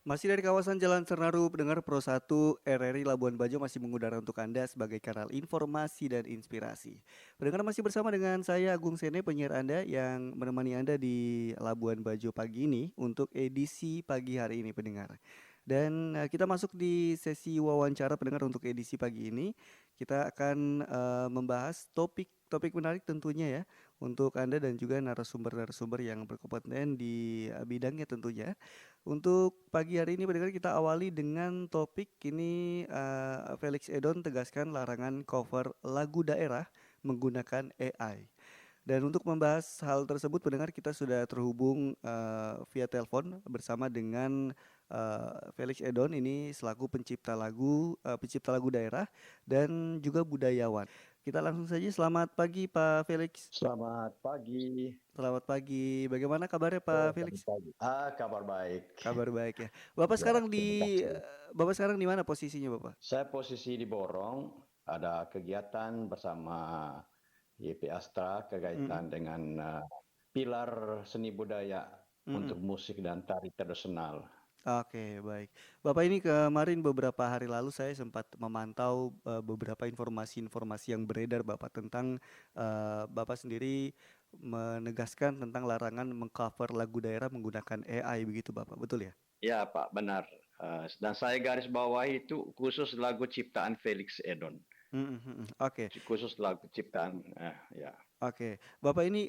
Masih dari kawasan Jalan Senaru, pendengar Pro 1 RRI Labuan Bajo masih mengudara untuk Anda sebagai kanal informasi dan inspirasi. Pendengar masih bersama dengan saya Agung Sene, penyiar Anda yang menemani Anda di Labuan Bajo pagi ini untuk edisi pagi hari ini pendengar. Dan kita masuk di sesi wawancara pendengar untuk edisi pagi ini. Kita akan membahas topik menarik tentunya ya untuk Anda dan juga narasumber-narasumber yang berkompeten di bidangnya tentunya. Untuk pagi hari ini pendengar kita awali dengan topik ini Felix Edon tegaskan larangan cover lagu daerah menggunakan AI. Dan untuk membahas hal tersebut pendengar kita sudah terhubung via telepon bersama dengan Felix Edon ini selaku pencipta lagu daerah dan juga budayawan. Kita langsung saja, selamat pagi Pak Felix. Selamat pagi. Selamat pagi. Bagaimana kabarnya Pak Selamat Felix? pagi. Kabar Baik. Kabar baik ya. Bapak Ya, sekarang terima di kasih. Bapak sekarang di mana posisinya Bapak? Saya posisi di Borong, ada kegiatan bersama YP Astra Mm-mm. kaitan dengan pilar seni budaya Mm-mm. untuk musik dan tari tradisional. Oke, baik. Bapak ini kemarin beberapa hari lalu saya sempat memantau beberapa informasi-informasi yang beredar Bapak tentang Bapak sendiri menegaskan tentang larangan mengcover lagu daerah menggunakan AI begitu Bapak, betul ya? Ya, Pak, benar. Dan saya garis bawahi itu khusus lagu ciptaan Felix Edon. Mm-mm, mm-mm. Oke. Khusus lagu ciptaan, ya. Oke, Bapak ini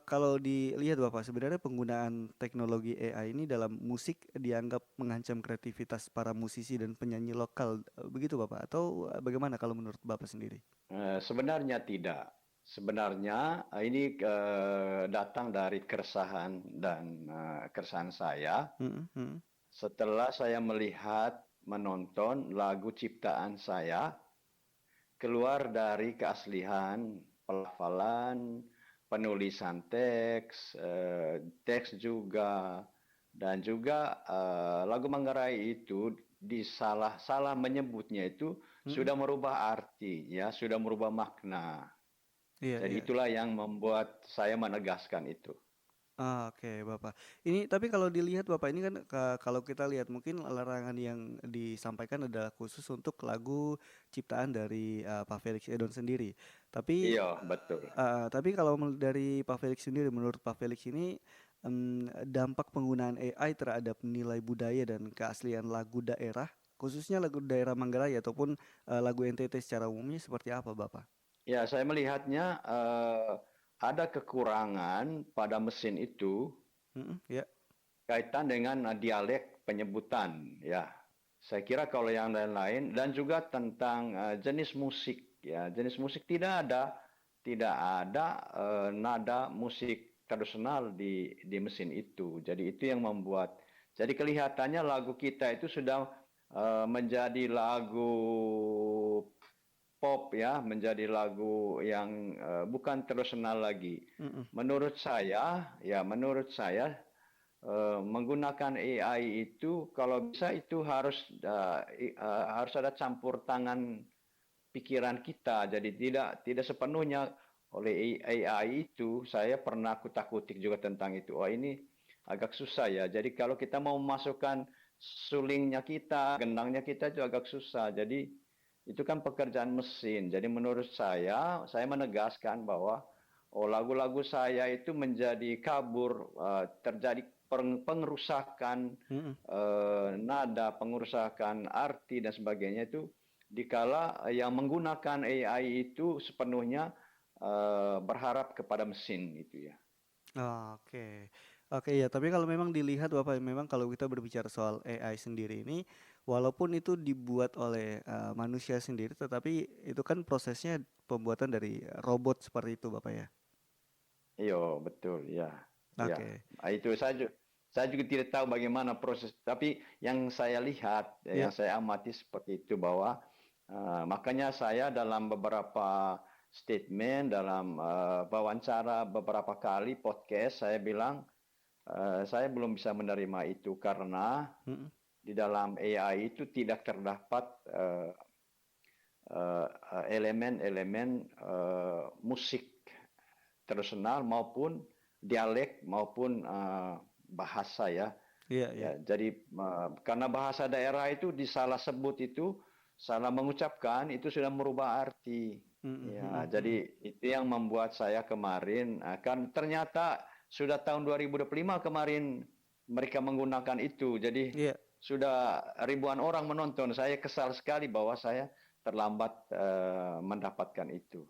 kalau dilihat Bapak sebenarnya penggunaan teknologi AI ini dalam musik dianggap mengancam kreativitas para musisi dan penyanyi lokal, begitu Bapak? Atau bagaimana kalau menurut Bapak sendiri? Sebenarnya tidak. Sebenarnya ini datang dari keresahan dan keresahan saya Mm, mm, setelah saya melihat menonton lagu ciptaan saya keluar dari keaslian pelafalan, penulisan teks, teks juga, dan juga lagu Manggarai itu disalah-salah menyebutnya itu mm. sudah merubah arti, ya, sudah merubah makna. Iya, Jadi iya. itulah yang membuat saya menegaskan itu. Oke, Bapak. Ini tapi kalau dilihat Bapak ini kan kalau kita lihat mungkin larangan yang disampaikan adalah khusus untuk lagu ciptaan dari Pak Felix Edon sendiri. Tapi Iya, betul. tapi kalau dari Pak Felix sendiri, menurut Pak Felix ini dampak penggunaan AI terhadap nilai budaya dan keaslian lagu daerah, khususnya lagu daerah Manggarai ataupun lagu NTT secara umumnya seperti apa, Bapak? Ya, saya melihatnya ada kekurangan pada mesin itu Mm-mm, ya. kaitan dengan dialek penyebutan, ya. Saya kira kalau yang lain-lain dan juga tentang jenis musik, ya, jenis musik tidak ada nada musik tradisional di mesin itu. Jadi itu yang membuat, jadi kelihatannya lagu kita itu sudah menjadi lagu pop, ya, menjadi lagu yang bukan tradisional lagi. Mm-mm. Menurut saya menggunakan AI itu kalau bisa itu harus ada campur tangan pikiran kita. Jadi tidak sepenuhnya oleh AI itu. Saya pernah kutak-kutik juga tentang itu. Oh, ini agak susah ya. Jadi kalau kita mau memasukkan sulingnya kita, gendangnya kita itu agak susah. Jadi itu kan pekerjaan mesin. Jadi menurut saya menegaskan bahwa lagu-lagu saya itu menjadi kabur, terjadi pengerusakan Mm-mm. nada, pengerusakan arti dan sebagainya itu dikala yang menggunakan AI itu sepenuhnya berharap kepada mesin itu, ya. Oke, oke ya. Tapi kalau memang dilihat Bapak, memang kalau kita berbicara soal AI sendiri ini, walaupun itu dibuat oleh manusia sendiri, tetapi itu kan prosesnya pembuatan dari robot seperti itu, Bapak ya. Iya, betul, ya. Ya. Oke, Itu saya juga tidak tahu bagaimana proses, tapi yang saya lihat, ya. yang saya amati seperti itu bahwa makanya saya dalam beberapa statement, dalam wawancara beberapa kali podcast saya bilang saya belum bisa menerima itu karena Mm-mm. di dalam AI itu tidak terdapat elemen-elemen musik tradisional maupun dialek maupun bahasa ya. Iya, iya. Ya, jadi karena bahasa daerah itu disalah sebut itu, salah mengucapkan itu sudah merubah arti. Mhm, Ya, mhm, mhm. jadi itu yang membuat saya kemarin kan ternyata sudah tahun 2025 kemarin mereka menggunakan itu. Jadi Iya. sudah ribuan orang menonton. Saya kesal sekali bahwa saya terlambat mendapatkan itu.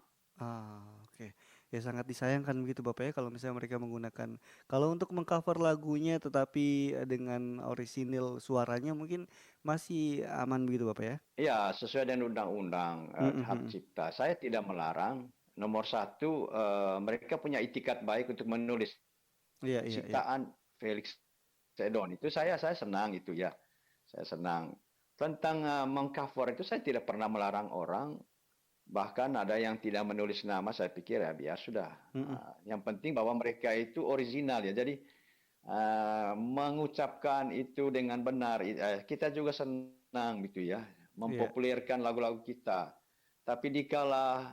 Oke. Ya sangat disayangkan begitu Bapak ya kalau misalnya mereka menggunakan kalau untuk mengcover lagunya tetapi, dengan orisinil suaranya mungkin masih aman begitu Bapak ya? Ya, sesuai dengan undang-undang Mhm, hak mhm. cipta. Saya tidak melarang. Nomor satu, mereka punya itikat baik untuk menulis Iya, iya, iya. ciptaan Felix Sedon. Itu saya senang itu ya. Saya senang. Tentang mengcover itu saya tidak pernah melarang orang. Bahkan ada yang tidak menulis nama, saya pikir ya biar sudah. Mhm. Yang penting bahwa mereka itu original ya. Jadi mengucapkan itu dengan benar. Kita juga senang gitu ya, Iya. mempopulerkan lagu-lagu kita. Tapi dikala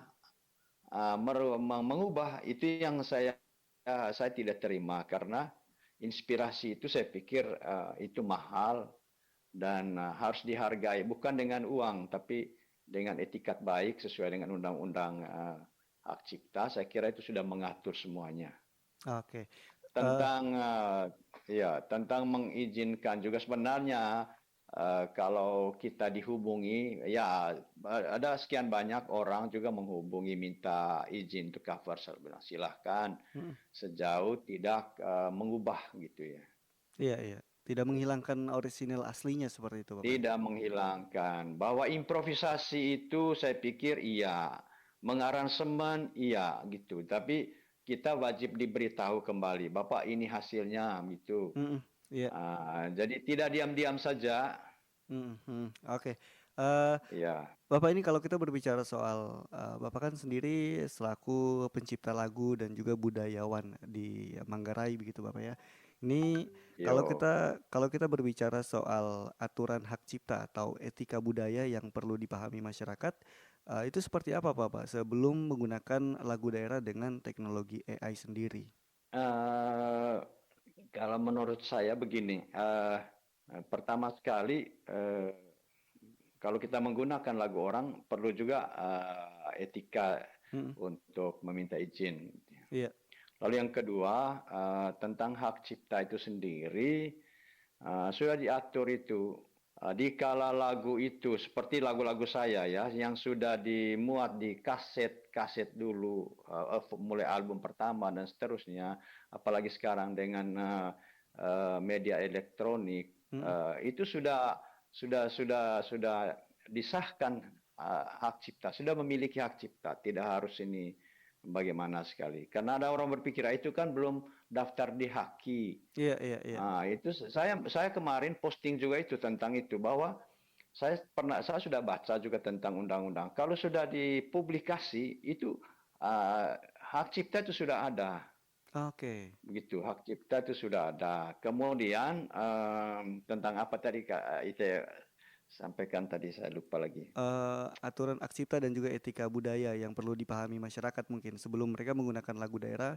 mengubah itu yang saya tidak terima karena inspirasi itu saya pikir itu mahal dan harus dihargai bukan dengan uang tapi dengan etikat baik sesuai dengan undang-undang hak cipta. Saya kira itu sudah mengatur semuanya Oke. tentang ya tentang mengizinkan juga sebenarnya kalau kita dihubungi ya ada sekian banyak orang juga menghubungi minta izin untuk cover, saya bilang silahkan Mhm. sejauh tidak mengubah gitu ya, Iya, iya. Tidak menghilangkan orisinil aslinya seperti itu Bapak ya? tidak menghilangkan bahwa improvisasi itu saya pikir iya, mengaransemen iya gitu, tapi kita wajib diberitahu kembali bapak ini hasilnya gitu. Mhm. Iya. Jadi tidak diam-diam saja. Mhm, mhm. Oke. Eee, Ya, Bapak ini kalau kita berbicara soal, Bapak kan sendiri selaku pencipta lagu dan juga budayawan di Manggarai begitu Bapak ya. Ini yo. kalau kita berbicara soal aturan hak cipta atau etika budaya yang perlu dipahami masyarakat, itu seperti apa Bapak sebelum menggunakan lagu daerah dengan teknologi AI sendiri? Eh, Kalau menurut saya begini, pertama sekali kalau kita menggunakan lagu orang perlu juga etika Mhm. untuk meminta izin. Iya. Lalu yang kedua tentang hak cipta itu sendiri sudah diatur itu di kala lagu itu seperti lagu-lagu saya ya yang sudah dimuat di kaset-kaset dulu mulai album pertama dan seterusnya apalagi sekarang dengan media elektronik Mhm. itu sudah disahkan hak cipta sudah memiliki hak cipta tidak harus ini bagaimana sekali karena ada orang berpikir itu kan belum daftar di Haki. Iya, iya, iya. Itu saya kemarin posting juga itu tentang itu bahwa saya sudah baca juga tentang undang-undang. Kalau sudah dipublikasi itu hak cipta itu sudah ada, Oke. begitu. Hak cipta itu sudah ada. Kemudian tentang apa tadi Kak itu sampaikan tadi saya lupa lagi. Aturan hak cipta dan juga etika budaya yang perlu dipahami masyarakat mungkin sebelum mereka menggunakan lagu daerah,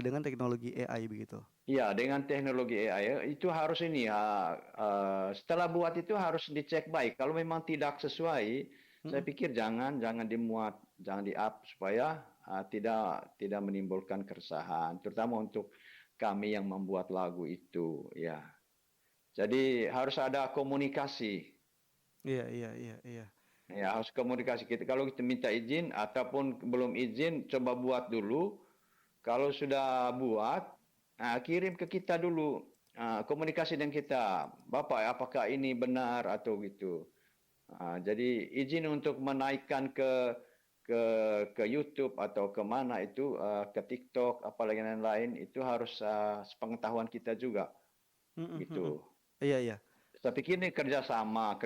dengan teknologi AI begitu. Iya, dengan teknologi AI itu harus ini ya, setelah buat itu harus dicek baik. Kalau memang tidak sesuai, saya Mhm. pikir jangan dimuat, jangan di-up supaya tidak menimbulkan keresahan, terutama untuk kami yang membuat lagu itu, ya. Jadi harus ada komunikasi. Iya, iya, iya, iya. Ya, harus komunikasi kita. Kalau kita minta izin ataupun belum izin, coba buat dulu. Kalau sudah buat, kirim ke kita dulu. Komunikasi dengan kita. Bapak, apakah ini benar atau gitu. Jadi izin untuk menaikkan ke ke YouTube atau ke mana itu ke TikTok apalagi lain-lain itu harus sepengetahuan kita juga Mhm, mhm. gitu. Iya, iya. Saya pikir ini kerjasama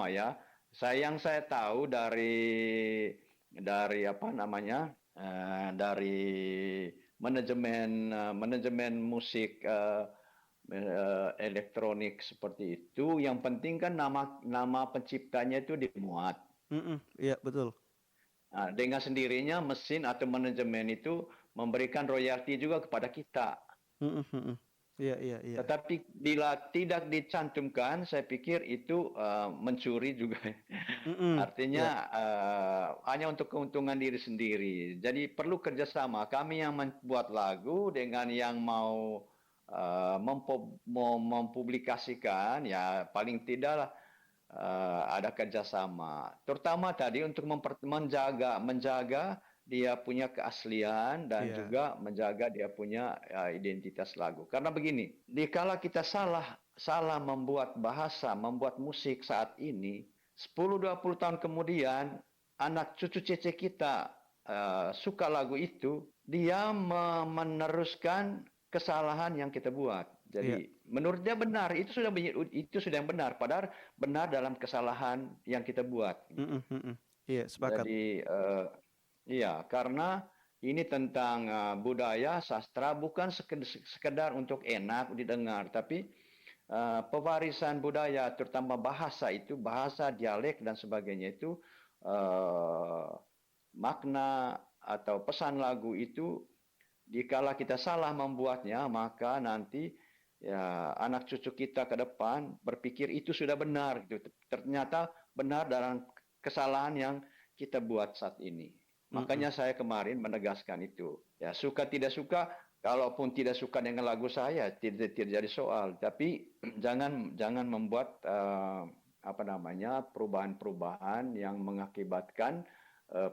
ya. Yang saya tahu dari apa namanya dari manajemen musik elektronik seperti itu. Yang penting kan nama nama penciptanya itu dimuat. Mhm, iya betul. Dengan sendirinya mesin atau manajemen itu memberikan royalti juga kepada kita. Mhm, mhm. Iya, iya, iya. Tetapi bila tidak dicantumkan, saya pikir itu mencuri juga. Mhm, Artinya iya, hanya untuk keuntungan diri sendiri. Jadi perlu kerjasama. Kami yang membuat lagu dengan yang mau mempublikasikan, ya paling tidaklah ada kerjasama. Terutama tadi untuk menjaga dia punya keaslian dan iya, juga menjaga dia punya identitas lagu. Karena begini, dikala kita salah membuat bahasa, membuat musik saat ini, 10-20 tahun kemudian anak cucu cece kita suka lagu itu, dia meneruskan kesalahan yang kita buat. iya. Jadi menurut dia benar, itu sudah yang benar, padahal benar dalam kesalahan yang kita buat gitu. Mhm, mhm. Iya, sepakat. Jadi iya, karena ini tentang budaya, sastra bukan sekedar untuk enak didengar, tapi pewarisan budaya terutama bahasa itu, bahasa, dialek dan sebagainya itu uh, makna atau pesan lagu itu dikala kita salah membuatnya, maka nanti ya anak cucu kita ke depan berpikir itu sudah benar gitu. Ternyata benar dalam kesalahan yang kita buat saat ini. Mhm. Makanya saya kemarin menegaskan itu. Ya suka tidak suka, kalaupun tidak suka dengan lagu saya tidak jadi soal. Tapi jangan membuat apa namanya perubahan-perubahan yang mengakibatkan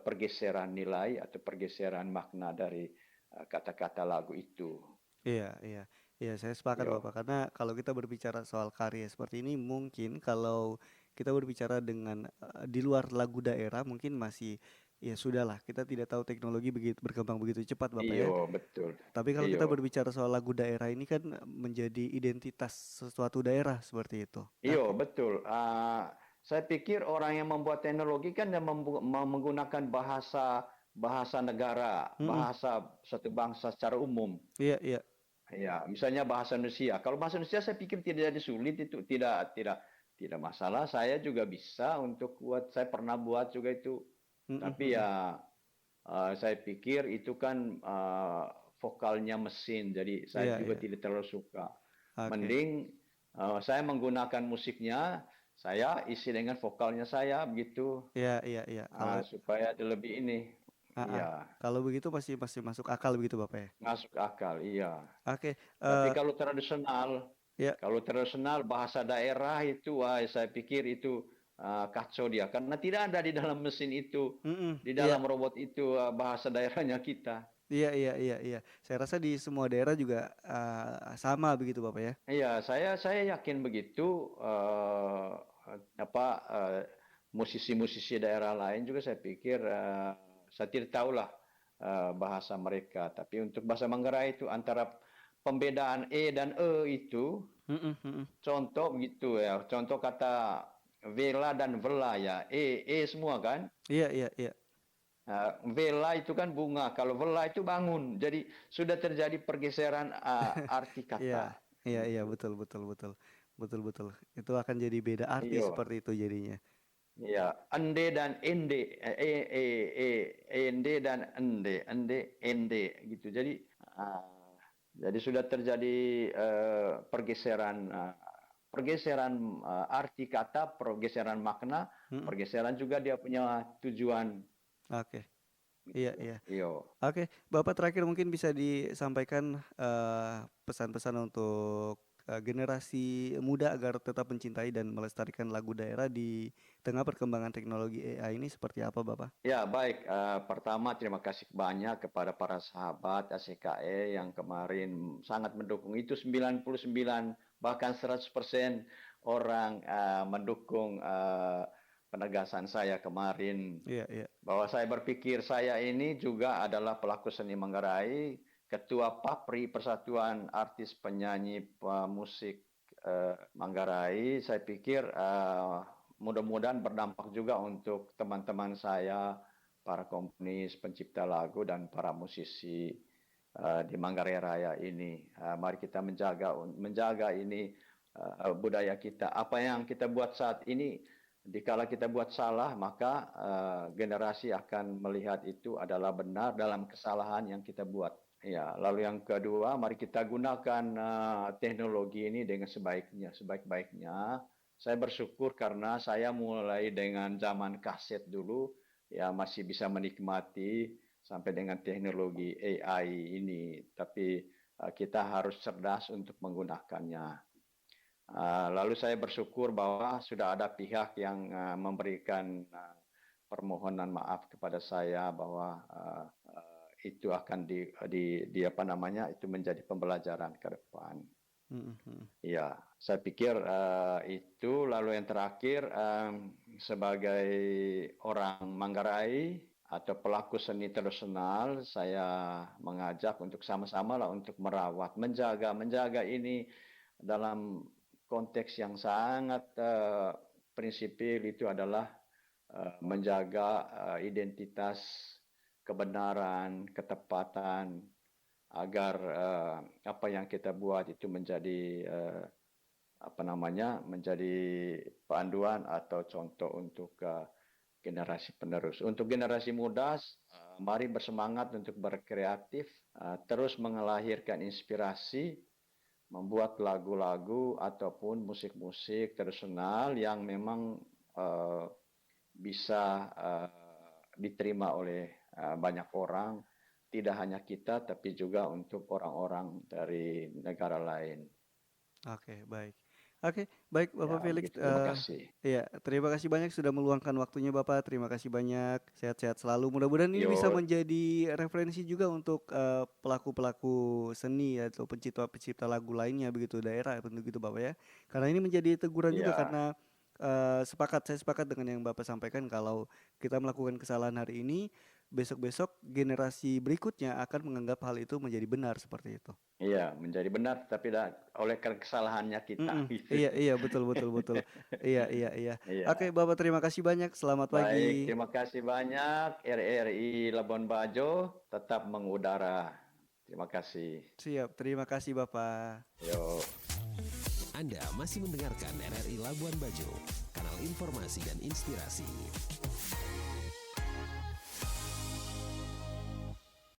pergeseran nilai atau pergeseran makna dari kata-kata lagu itu. Iya, iya. Iya, saya sepakat Yo, Bapak, karena kalau kita berbicara soal karya seperti ini mungkin kalau kita berbicara dengan di luar lagu daerah mungkin masih ya sudahlah, kita tidak tahu teknologi begitu berkembang begitu cepat Bapak ya. iyo betul. Tapi kalau kita Iyo, berbicara soal lagu daerah ini kan menjadi identitas sesuatu daerah seperti itu. Nah, iyo betul. Saya pikir orang yang membuat teknologi kan yang menggunakan bahasa bahasa negara, mm-mm. bahasa satu bangsa secara umum. Iya, iya. Ya, misalnya bahasa Indonesia. Kalau bahasa Indonesia saya pikir tidak jadi sulit itu, tidak masalah. Saya juga bisa untuk buat. Saya pernah buat juga itu. Mm-mm, Tapi mm-mm. ya saya pikir itu kan vokalnya mesin, jadi saya Iya, juga iya. tidak terlalu suka. Oke. Mending saya menggunakan musiknya, saya isi dengan vokalnya saya begitu, Iya, iya, iya. Kalau supaya ada lebih ini. ah, ah. Iya, Kalau begitu masih masih masuk akal begitu Bapak ya. masuk akal, iya. Oke, Tapi ya. kalau tradisional bahasa daerah itu, wah saya pikir itu kacau dia, karena tidak ada di dalam mesin itu, Mm-mm. di Iya. dalam robot itu bahasa daerahnya kita. Iya, iya, iya, iya. Saya rasa di semua daerah juga sama begitu Bapak ya. Iya, saya yakin begitu. Apa musisi-musisi daerah lain juga saya pikir saya tidak tahulah bahasa mereka. Tapi untuk bahasa Manggarai itu antara pembedaan e dan itu Mm-mm, mm-mm. contoh gitu ya. Contoh kata vela dan vela ya. Semua kan. Iya, iya, iya. Vela itu kan bunga, kalau vela itu bangun. Jadi sudah terjadi pergeseran arti Iya, kata iya, iya, gitu. betul, betul, betul, betul, betul. Itu akan jadi beda arti Iya. seperti itu jadinya. Ya, ende dan ende, ende dan ende gitu. Uh, jadi sudah terjadi pergeseran arti kata, pergeseran makna, Mm-mm. pergeseran juga dia punya tujuan Oke, iya, gitu. iya. Iyo. Oke, Bapak terakhir mungkin bisa disampaikan pesan-pesan untuk generasi muda agar tetap mencintai dan melestarikan lagu daerah di tengah perkembangan teknologi AI ini seperti apa, Bapak? Ya, baik. Pertama, terima kasih banyak kepada para sahabat ACKE yang kemarin sangat mendukung. Itu 99, bahkan 100% orang mendukung penegasan saya kemarin. Iya, iya. Bahwa saya berpikir saya ini juga adalah pelaku seni Manggarai, Ketua PAPRI, Persatuan Artis Penyanyi Pemusik Manggarai. Saya pikir mudah-mudahan berdampak juga untuk teman-teman saya, para komponis, pencipta lagu, dan para musisi di Manggarai Raya ini. Mari kita menjaga ini budaya kita. Apa yang kita buat saat ini, dikala kita buat salah, maka generasi akan melihat itu adalah benar dalam kesalahan yang kita buat. Ya, lalu yang kedua, mari kita gunakan teknologi ini dengan sebaik-baiknya. Saya bersyukur karena saya mulai dengan zaman kaset dulu, ya masih bisa menikmati sampai dengan teknologi AI ini. Tapi kita harus cerdas untuk menggunakannya. Lalu saya bersyukur bahwa sudah ada pihak yang memberikan permohonan maaf kepada saya bahwa itu akan di apa namanya itu menjadi pembelajaran ke depan. Ya, saya pikir itu. Lalu yang terakhir, sebagai orang Manggarai atau pelaku seni tradisional, saya mengajak untuk sama-sama lah untuk merawat, menjaga ini dalam konteks yang sangat prinsipil, itu adalah menjaga identitas, kebenaran, ketepatan, agar apa yang kita buat itu menjadi menjadi panduan atau contoh untuk generasi penerus. Untuk generasi muda, mari bersemangat untuk berkreatif, terus mengelahirkan inspirasi, membuat lagu-lagu ataupun musik-musik tradisional yang memang bisa diterima oleh banyak orang, tidak hanya kita tapi juga untuk orang-orang dari negara lain. Oke, baik. Oke, baik Bapak Ya, Felix. begitu. Terima kasih. Ya, terima kasih banyak sudah meluangkan waktunya Bapak. Terima kasih banyak. Sehat-sehat selalu. Mudah-mudahan ini bisa Yo, menjadi referensi juga untuk pelaku-pelaku seni atau pencipta-pencipta lagu lainnya begitu daerah tentu gitu Bapak ya. Karena ini menjadi teguran juga ya, karena saya sepakat dengan yang Bapak sampaikan kalau kita melakukan kesalahan hari ini, besok-besok generasi berikutnya akan menganggap hal itu menjadi benar seperti itu. iya, menjadi benar, tapi oleh karena kesalahannya kita, gitu. Iya iya betul betul betul. Iya iya iya. Oke Iya. Bapak terima kasih banyak. Selamat Baik, pagi. terima kasih banyak. RRI Labuan Bajo tetap mengudara. Terima kasih. Siap. Terima kasih Bapak. Yo. Anda masih mendengarkan RRI Labuan Bajo, kanal informasi dan inspirasi.